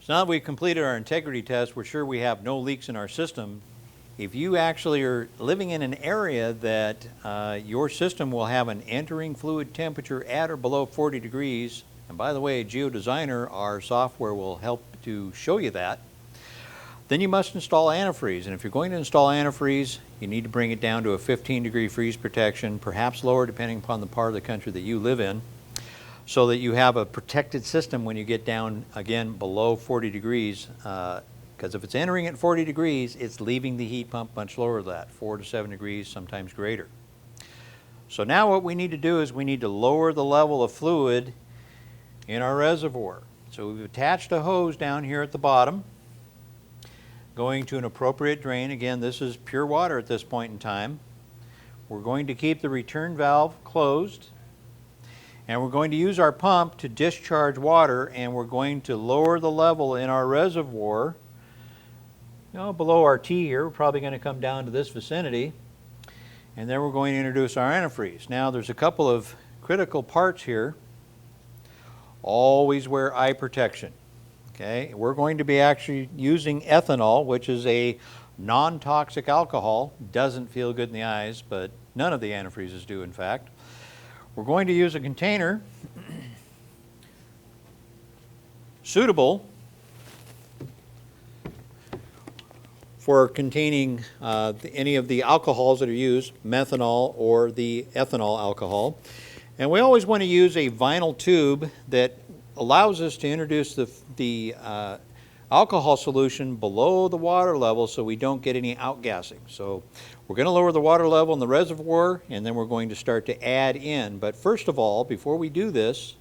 So now that we've completed our integrity test, we're sure we have no leaks in our system. If you actually are living in an area that your system will have an entering fluid temperature at or below 40 degrees, and by the way, GeoDesigner, our software, will help to show you that, then you must install antifreeze. And if you're going to install antifreeze, you need to bring it down to a 15-degree freeze protection, perhaps lower depending upon the part of the country that you live in, so that you have a protected system when you get down, again, below 40 degrees. Because if it's entering at 40 degrees, it's leaving the heat pump much lower than that, 4 to 7 degrees, sometimes greater. So now what we need to do is we need to lower the level of fluid in our reservoir. So we've attached a hose down here at the bottom, going to an appropriate drain. Again, this is pure water at this point in time. We're going to keep the return valve closed, and we're going to use our pump to discharge water, and we're going to lower the level in our reservoir, below our T here. We're probably going to come down to this vicinity, and then we're going to introduce our antifreeze. Now there's a couple of critical parts here. Always wear eye protection. Okay, we're going to be actually using ethanol, which is a non-toxic alcohol. Doesn't feel good in the eyes, but none of the antifreezes do, in fact. We're going to use a container suitable for containing any of the alcohols that are used, methanol or the ethanol alcohol. And we always want to use a vinyl tube that allows us to introduce the alcohol solution below the water level so we don't get any outgassing. So we're going to lower the water level in the reservoir, and then we're going to start to add in. But first of all, before we do this,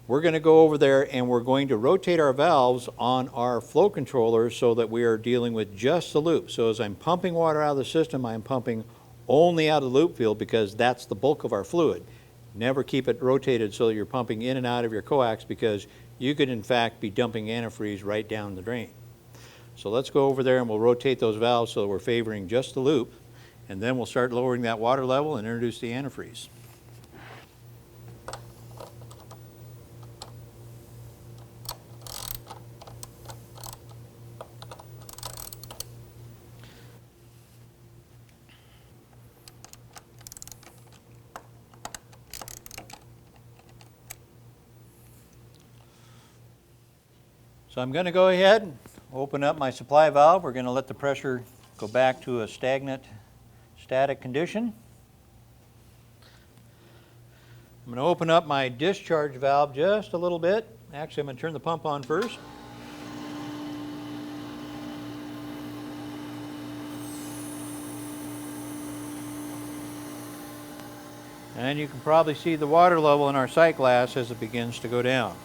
we're going to go over there and we're going to rotate our valves on our flow controller so that we are dealing with just the loop. So as I'm pumping water out of the system, I'm pumping only out of the loop field because that's the bulk of our fluid. Never keep it rotated so that you're pumping in and out of your coax, because you could in fact be dumping antifreeze right down the drain. So let's go over there and we'll rotate those valves so that we're favoring just the loop, and then we'll start lowering that water level and introduce the antifreeze. So I'm going to go ahead and open up my supply valve. We're going to let the pressure go back to a static condition. I'm going to open up my discharge valve just a little bit. Actually, I'm going to turn the pump on first. And you can probably see the water level in our sight glass as it begins to go down.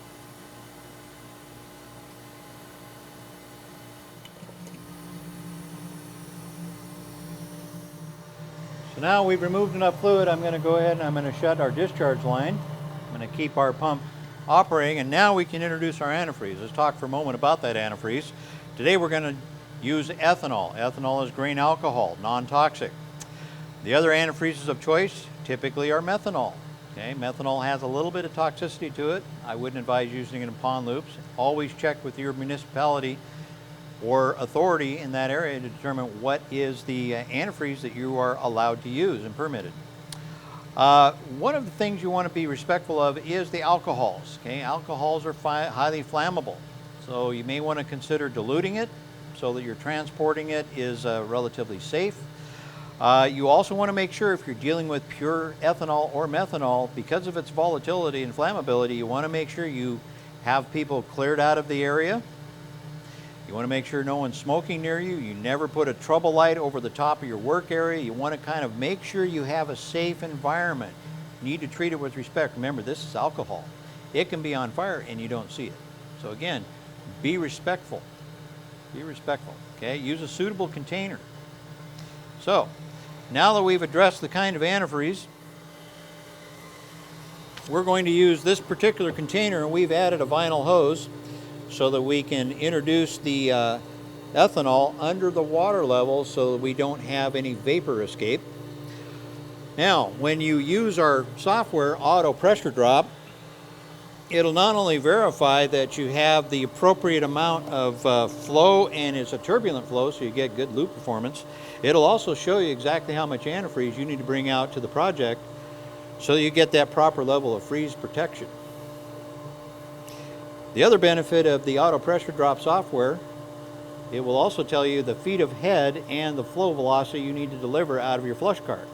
Now we've removed enough fluid, I'm going to go ahead and I'm going to shut our discharge line. I'm going to keep our pump operating, and now we can introduce our antifreeze. Let's talk for a moment about that antifreeze. Today we're going to use ethanol. Ethanol is grain alcohol, non-toxic. The other antifreezes of choice typically are methanol. Okay, methanol has a little bit of toxicity to it. I wouldn't advise using it in pond loops. Always check with your municipality or authority in that area to determine what is the antifreeze that you are allowed to use and permitted. One of the things you want to be respectful of is the alcohols. Okay, alcohols are highly flammable, so you may want to consider diluting it so that you're transporting it is relatively safe. You also want to make sure, if you're dealing with pure ethanol or methanol, because of its volatility and flammability, you want to make sure you have people cleared out of the area. You want to make sure no one's smoking near you. You never put a trouble light over the top of your work area. You want to kind of make sure you have a safe environment. You need to treat it with respect. Remember, this is alcohol. It can be on fire and you don't see it. So again, be respectful. Be respectful. Okay, use a suitable container. So now that we've addressed the kind of antifreeze, we're going to use this particular container, and we've added a vinyl hose so that we can introduce the ethanol under the water level so that we don't have any vapor escape. Now, when you use our software, auto pressure drop, it'll not only verify that you have the appropriate amount of flow and it's a turbulent flow so you get good loop performance, it'll also show you exactly how much antifreeze you need to bring out to the project so you get that proper level of freeze protection. The other benefit of the auto pressure drop software, it will also tell you the feet of head and the flow velocity you need to deliver out of your flush cart.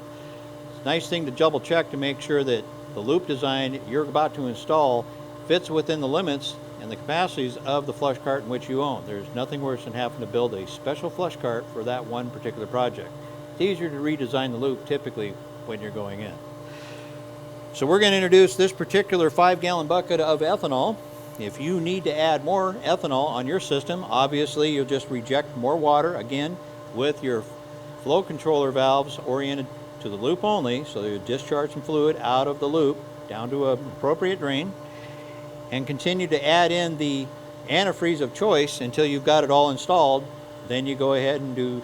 It's a nice thing to double check to make sure that the loop design you're about to install fits within the limits and the capacities of the flush cart in which you own. There's nothing worse than having to build a special flush cart for that one particular project. It's easier to redesign the loop typically when you're going in. So we're going to introduce this particular 5-gallon bucket of ethanol. If you need to add more ethanol on your system, obviously you'll just reject more water, again, with your flow controller valves oriented to the loop only, so you discharge some fluid out of the loop down to an appropriate drain, and continue to add in the antifreeze of choice until you've got it all installed. Then you go ahead and do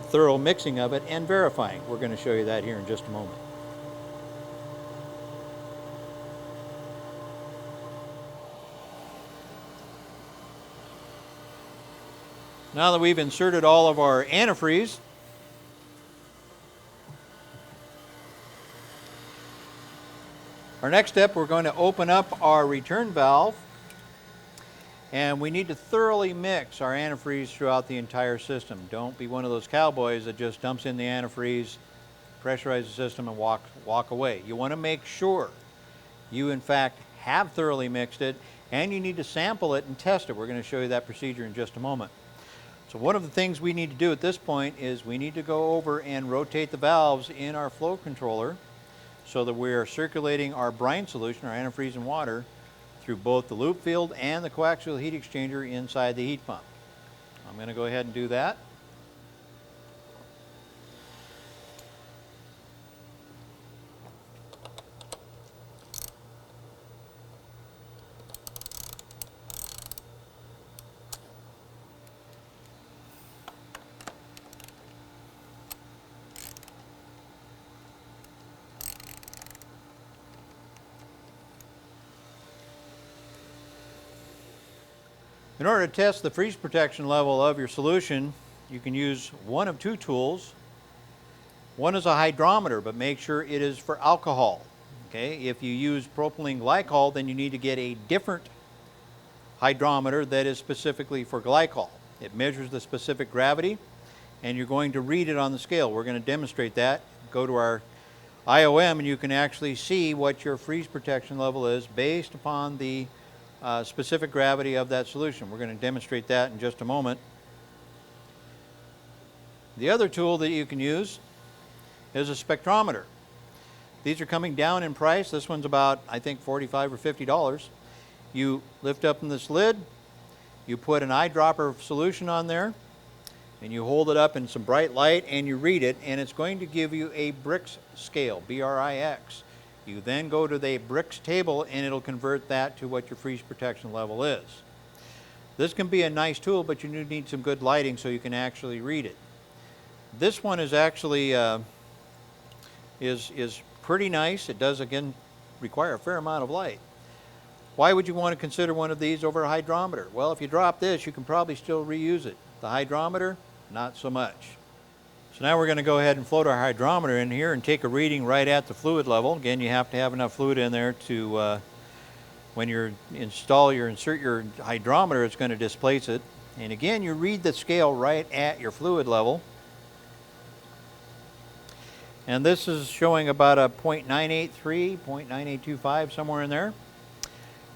thorough mixing of it and verifying. We're going to show you that here in just a moment. Now that we've inserted all of our antifreeze, our next step, we're going to open up our return valve, and we need to thoroughly mix our antifreeze throughout the entire system. Don't be one of those cowboys that just dumps in the antifreeze, pressurize the system, and walk away. You want to make sure you in fact have thoroughly mixed it, and you need to sample it and test it. We're going to show you that procedure in just a moment. So one of the things we need to do at this point is we need to go over and rotate the valves in our flow controller so that we are circulating our brine solution, our antifreeze and water, through both the loop field and the coaxial heat exchanger inside the heat pump. I'm going to go ahead and do that. In order to test the freeze protection level of your solution, you can use one of two tools. One is a hydrometer, but make sure it is for alcohol. Okay? If you use propylene glycol, then you need to get a different hydrometer that is specifically for glycol. It measures the specific gravity, and you're going to read it on the scale. We're going to demonstrate that. Go to our IOM, and you can actually see what your freeze protection level is based upon the specific gravity of that solution. We're going to demonstrate that in just a moment. The other tool that you can use is a spectrometer. These are coming down in price. This one's about, I think, $45 or $50. You lift up in this lid, you put an eyedropper of solution on there, and you hold it up in some bright light and you read it, and it's going to give you a Brix scale, B-R-I-X. You then go to the Brix table and it'll convert that to what your freeze protection level is. This can be a nice tool, but you do need some good lighting so you can actually read it. This one is actually is pretty nice. It does, again, require a fair amount of light. Why would you want to consider one of these over a hydrometer? Well, if you drop this, you can probably still reuse it. The hydrometer, not so much. So now we're going to go ahead and float our hydrometer in here and take a reading right at the fluid level. Again, you have to have enough fluid in there to, when you insert your hydrometer, it's going to displace it. And again, you read the scale right at your fluid level. And this is showing about a 0.983, 0.9825, somewhere in there.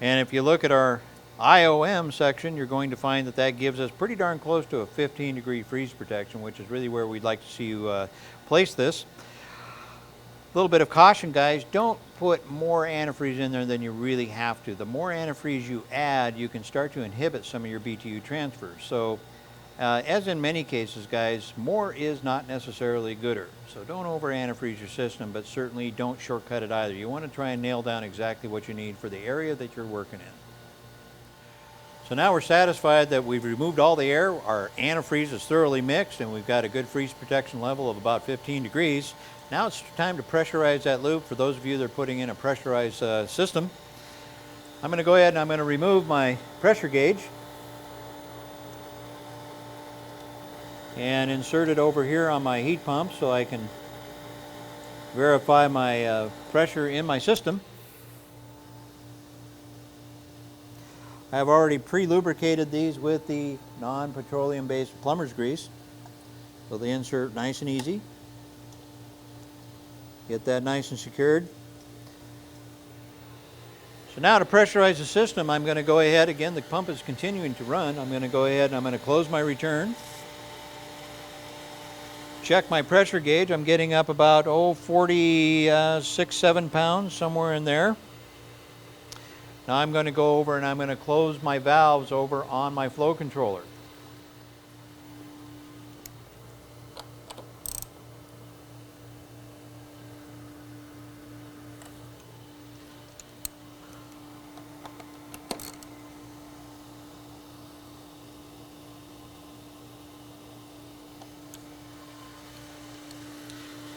And if you look at our IOM section, you're going to find that that gives us pretty darn close to a 15-degree freeze protection, which is really where we'd like to see you place this. A little bit of caution, guys, don't put more antifreeze in there than you really have to. The more antifreeze you add, you can start to inhibit some of your BTU transfers. So as in many cases, guys, more is not necessarily gooder. So don't over antifreeze your system, but certainly don't shortcut it either. You want to try and nail down exactly what you need for the area that you're working in. So now we're satisfied that we've removed all the air, our antifreeze is thoroughly mixed, and we've got a good freeze protection level of about 15 degrees. Now it's time to pressurize that loop. For those of you that are putting in a pressurized system, I'm going to go ahead and I'm going to remove my pressure gauge and insert it over here on my heat pump so I can verify my pressure in my system. I have already pre-lubricated these with the non-petroleum based plumber's grease, so they insert nice and easy. Get that nice and secured. So now to pressurize the system, I'm going to go ahead, again the pump is continuing to run, I'm going to go ahead and I'm going to close my return. Check my pressure gauge. I'm getting up about 46-7 pounds, somewhere in there. Now I'm going to go over and I'm going to close my valves over on my flow controller.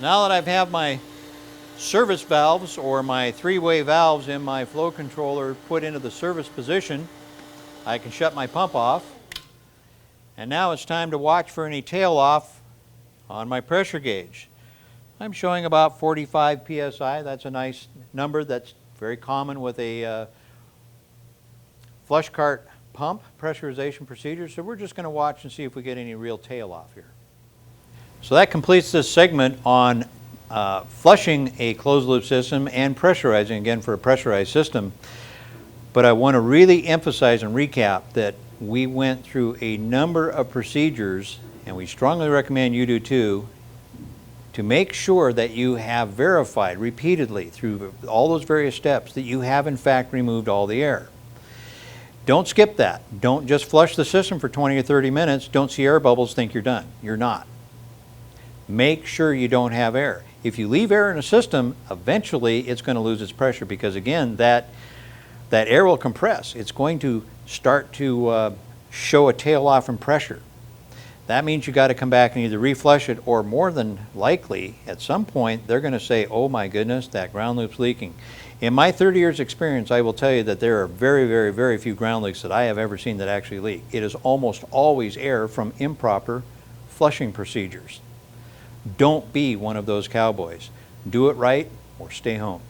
Now that I have my service valves or my three-way valves in my flow controller put into the service position, I can shut my pump off. And now it's time to watch for any tail off on my pressure gauge. I'm showing about 45 psi. That's a nice number. That's very common with a flush cart pump pressurization procedure. So we're just going to watch and see if we get any real tail off here. So that completes this segment on flushing a closed loop system and pressurizing, again for a pressurized system. But I want to really emphasize and recap that we went through a number of procedures, and we strongly recommend you do too, to make sure that you have verified repeatedly through all those various steps that you have in fact removed all the air. Don't skip that. Don't just flush the system for 20 or 30 minutes, don't see air bubbles, think you're done. You're not. Make sure you don't have air. If you leave air in a system, eventually it's going to lose its pressure because, again, that air will compress. It's going to start to show a tail off in pressure. That means you got to come back and either reflush it, or more than likely, at some point, they're going to say, oh my goodness, that ground loop's leaking. In my 30 years experience, I will tell you that there are very, very, very few ground leaks that I have ever seen that actually leak. It is almost always air from improper flushing procedures. Don't be one of those cowboys. Do it right or stay home.